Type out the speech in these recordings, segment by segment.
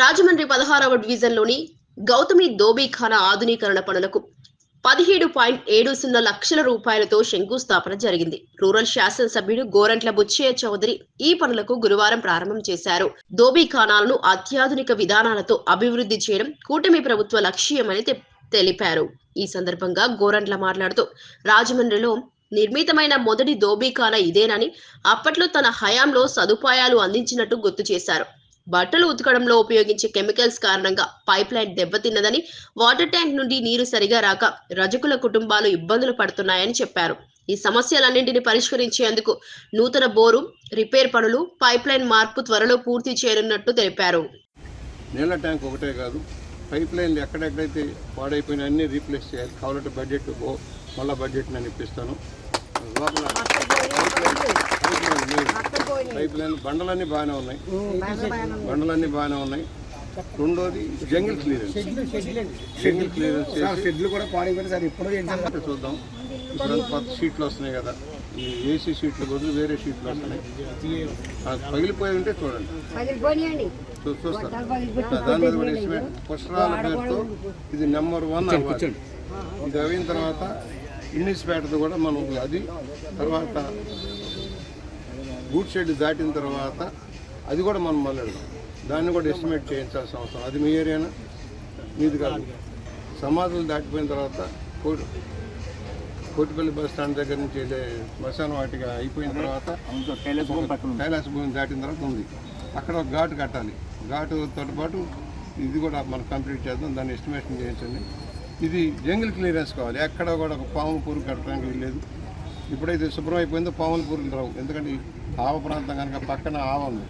రాజమండ్రి 16వ డివిజన్లోని గౌతమి దోబీఖానా ఆధునీకరణ పనులకు 17.70 లక్షల రూపాయలతో శంకుస్థాపన జరిగింది. రూరల్ శాసనసభ్యుడు గోరంట్ల బుచ్చయ్య చౌదరి ఈ పనులకు గురువారం ప్రారంభం చేశారు. దోబీఖానాలను అత్యాధునిక విధానాలతో అభివృద్ధి చేయడం కూటమి ప్రభుత్వ లక్ష్యమని తెలిపారు. ఈ సందర్భంగా గోరంట్ల మాట్లాడుతూ రాజమండ్రిలో నిర్మితమైన మొదటి దోబీఖానా ఇదేనని, అప్పట్లో తన హయాంలో సదుపాయాలు అందించినట్టు గుర్తు చేశారు. బట్టలు ఉతకడంలో ఉపయోగించే కెమికల్స్ కారణంగా పైప్ లైన్ దెబ్బతిన్నదని, వాటర్ ట్యాంక్ నుండి నీరు సరిగా రాక రజకుల కుటుంబాలు ఇబ్బందులు పడుతున్నాయని చెప్పారు. ఈ సమస్యలన్నింటినీ పరిష్కరించేందుకు నూతన బోరు, రిపేర్ పనులు, పైప్ లైన్ మార్పు త్వరలో పూర్తి చేయనున్నట్టు తెలిపారు. నీళ్ళ ట్యాంక్ ఒకటే కాదు, పైప్ లైన్లు ఎక్కడెక్కడైతే పాడైపోయినా అన్ని రీప్లేస్ చేయాలి. కావాలంటే బడ్జెట్ మళ్ళీ బడ్జెట్ నేను ఇప్పిస్తాను. లోపల పైప్ లైన్ బండలన్నీ బాగానే ఉన్నాయి, రెండోది జంగిల్ క్లియరెన్స్ చూద్దాం. ఇప్పుడు కొత్త షీట్లు వస్తున్నాయి కదా, ఈ ఏసీ షీట్లు బదులు వేరే షీట్లు వస్తున్నాయి. పగిలిపోయి ఉంటే చూడండి, చూస్తాను. దాని మీద కూడా ఎస్టిమేట్ పుష్కరాల పేరుతో ఇది నెంబర్ 1 అవ్వాలి. ఇది అయిన తర్వాత ఇన్నిస్పేటది కూడా మనం అది తర్వాత గూడ్ షెడ్ దాటిన తర్వాత అది కూడా మనం మొదలు దాన్ని కూడా ఎస్టిమేట్ చేయించాల్సిన అవసరం. అది మీ ఏరియానా? మీది కాదు. సమాధులు దాటిపోయిన తర్వాత కోటిపల్లి బస్ స్టాండ్ దగ్గర నుంచి వెళ్ళే శ్మశాన వాటిగా అయిపోయిన తర్వాత కైలాస భూమి దాటిన తర్వాత ఉంది. అక్కడ ఒక ఘాటు కట్టాలి. ఘాటుతో పాటు ఇది కూడా మనం కంప్లీట్ చేద్దాం. దాన్ని ఎస్టిమేషన్ చేయించండి. ఇది జంగిల్ క్లియరెన్స్ కావాలి. ఎక్కడ కూడా ఒక పాము పూరు కట్టడానికి వీల్లేదు. ఇప్పుడైతే శుభ్రం అయిపోయిందో పాముల పూరులు రావు. ఎందుకంటే ఆవ ప్రాంతం కనుక పక్కన ఆవ ఉంది.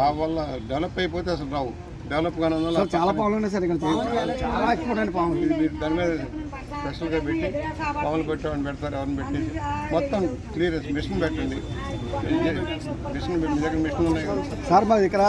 ఆవ వల్ల డెవలప్ అయిపోతే అసలు రావు. డెవలప్ కానీ చాలా పాములు ఉన్నాయి సార్, ఇక్కడ చాలా ఎక్కువ పాములు. మీరు దాని మీద స్పెషల్గా పెట్టి పాములు పెట్టేవాడిని పెడతారు, ఎవరిని పెట్టి మొత్తం క్లియరెన్స్ మిషన్ పెట్టండి. మిషన్ మీ దగ్గర మిషన్ ఉన్నాయి కదా సార్, మాది ఇక్కడ